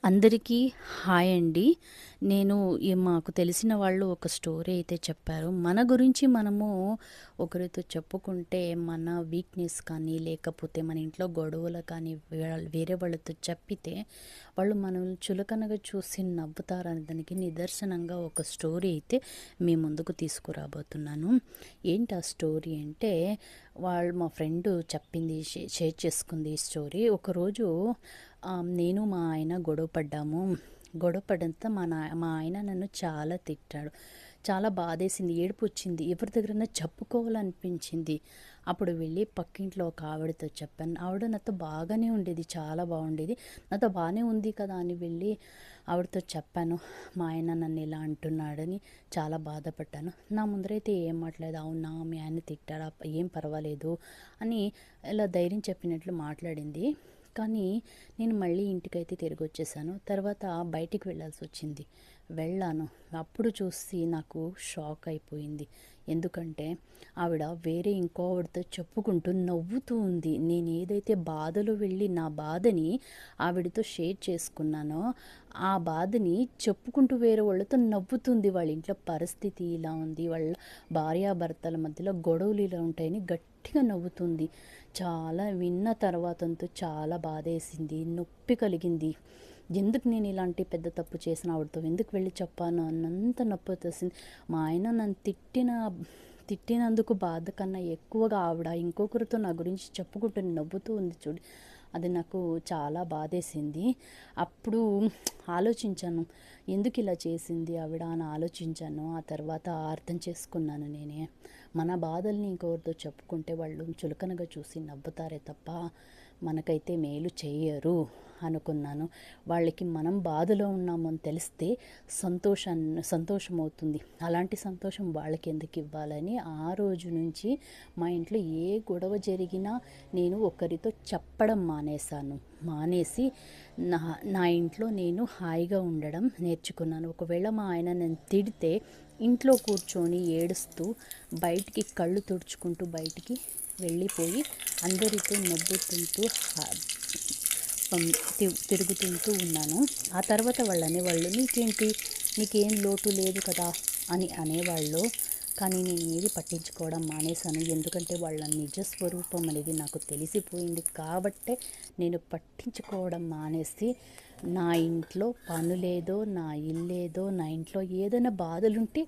అందరికీ హాయ్ అండి. నేను మాకు తెలిసిన వాళ్ళు ఒక స్టోరీ అయితే చెప్పారు. మన గురించి మనము ఒకరితో చెప్పుకుంటే మన వీక్‌నెస్ కానీ, లేకపోతే మన ఇంట్లో గొడవలు కానీ వేరే వాళ్ళతో చెప్పితే వాళ్ళు మనల్ని చులకనగా చూసి నవ్వుతారనే దానికి నిదర్శనంగా ఒక స్టోరీ అయితే మీ ముందుకు తీసుకురాబోతున్నాను. ఏంటి ఆ స్టోరీ అంటే మా ఫ్రెండ్ చెప్పింది, షేర్ చేసుకుంది ఈ స్టోరీ. ఒకరోజు నేను మా ఆయన గొడవ పడ్డాము. గొడవ పడంతో మా ఆయన నన్ను చాలా తిట్టాడు. చాలా బాధేసింది, ఏడుపొచ్చింది. ఎవరి దగ్గరైనా చెప్పుకోవాలనిపించింది. అప్పుడు వెళ్ళి పక్కింట్లో ఒక ఆవిడతో చెప్పాను. ఆవిడ నాతో బాగానే ఉండేది, చాలా బాగుండేది. నాతో బాగానే ఉంది కదా అని వెళ్ళి ఆవిడతో చెప్పాను. మా ఆయన నన్ను ఇలా అంటున్నాడని చాలా బాధపడ్డాను. నా ముందరైతే ఏం మాట్లాడలేదు. అవునా, మీ ఆయన తిట్టాడా, ఏం పర్వాలేదు అని ఇలా ధైర్యం చెప్పినట్లు మాట్లాడింది. కానీ నేను మళ్ళీ ఇంటికైతే తిరిగి వచ్చేసాను. తర్వాత బయటికి వెళ్ళాల్సి వచ్చింది. వెళ్ళాను. అప్పుడు చూసి నాకు షాక్ అయిపోయింది. ఎందుకంటే ఆవిడ వేరే ఇంకో ఆవిడతో చెప్పుకుంటూ నవ్వుతూ ఉంది. నేను ఏదైతే బాధలో వెళ్ళి నా బాధని ఆవిడతో షేర్ చేసుకున్నానో ఆ బాధని చెప్పుకుంటూ వేరే వాళ్ళతో నవ్వుతుంది. వాళ్ళ ఇంట్లో పరిస్థితి ఇలా ఉంది, వాళ్ళ భార్యాభర్తల మధ్యలో గొడవలు ఇలా ఉంటాయని గట్టిగా నవ్వుతుంది. చాలా విన్న తర్వాతంతూ చాలా బాధేసింది, నొప్పి కలిగింది. ఎందుకు నేను ఇలాంటి పెద్ద తప్పు చేసిన ఆవిడతో ఎందుకు వెళ్ళి చెప్పాను అన్నంత నొప్పి వచ్చేసింది. మా ఆయన నన్ను తిట్టినందుకు బాధ కన్నా ఎక్కువగా ఆవిడ ఇంకొకరితో నా గురించి చెప్పుకుంటూ నవ్వుతూ ఉంది చూడు, అది నాకు చాలా బాధేసింది. అప్పుడు ఆలోచించాను, ఎందుకు ఇలా చేసింది ఆవిడ అని ఆలోచించాను. ఆ తర్వాత అర్థం చేసుకున్నాను నేనే. మన బాధల్ని ఇంకొకరితో చెప్పుకుంటే వాళ్ళు చులకనగా చూసి నవ్వుతారే తప్ప మనకైతే మేలు చేయరు అనుకున్నాను. వాళ్ళకి మనం బాధలో ఉన్నాము అని తెలిస్తే సంతోషం అవుతుంది. అలాంటి సంతోషం వాళ్ళకి ఎందుకు ఇవ్వాలని ఆ రోజు నుంచి మా ఇంట్లో ఏ గొడవ జరిగినా నేను ఒకరితో చెప్పడం మానేసి నా నా ఇంట్లో నేను హాయిగా ఉండడం నేర్చుకున్నాను. ఒకవేళ మా ఆయన నన్ను తిడితే ఇంట్లో కూర్చొని ఏడుస్తూ బయటికి కళ్ళు తుడుచుకుంటూ బయటికి వెళ్ళిపోయి అందరితో నవ్వుతుంటూ తిరుగుతుంటూ ఉన్నాను. ఆ తర్వాత వాళ్ళు అనేవాళ్ళు, నీకేం లోటు లేదు కదా అని అనేవాళ్ళు. కానీ నేను ఏది పట్టించుకోవడం మానేశాను. ఎందుకంటే వాళ్ళ నిజ స్వరూపం అనేది నాకు తెలిసిపోయింది కాబట్టే నేను పట్టించుకోవడం మానేసి నా ఇంట్లో పనులేదో, నా ఇల్లేదో, నా ఇంట్లో ఏదైనా బాధలుంటే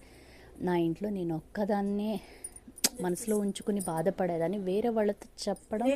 నా ఇంట్లో నేను ఒక్కదాన్నే మనసులో ఉంచుకుని బాధపడేదాన్ని. వేరే వాళ్ళతో చెప్పడం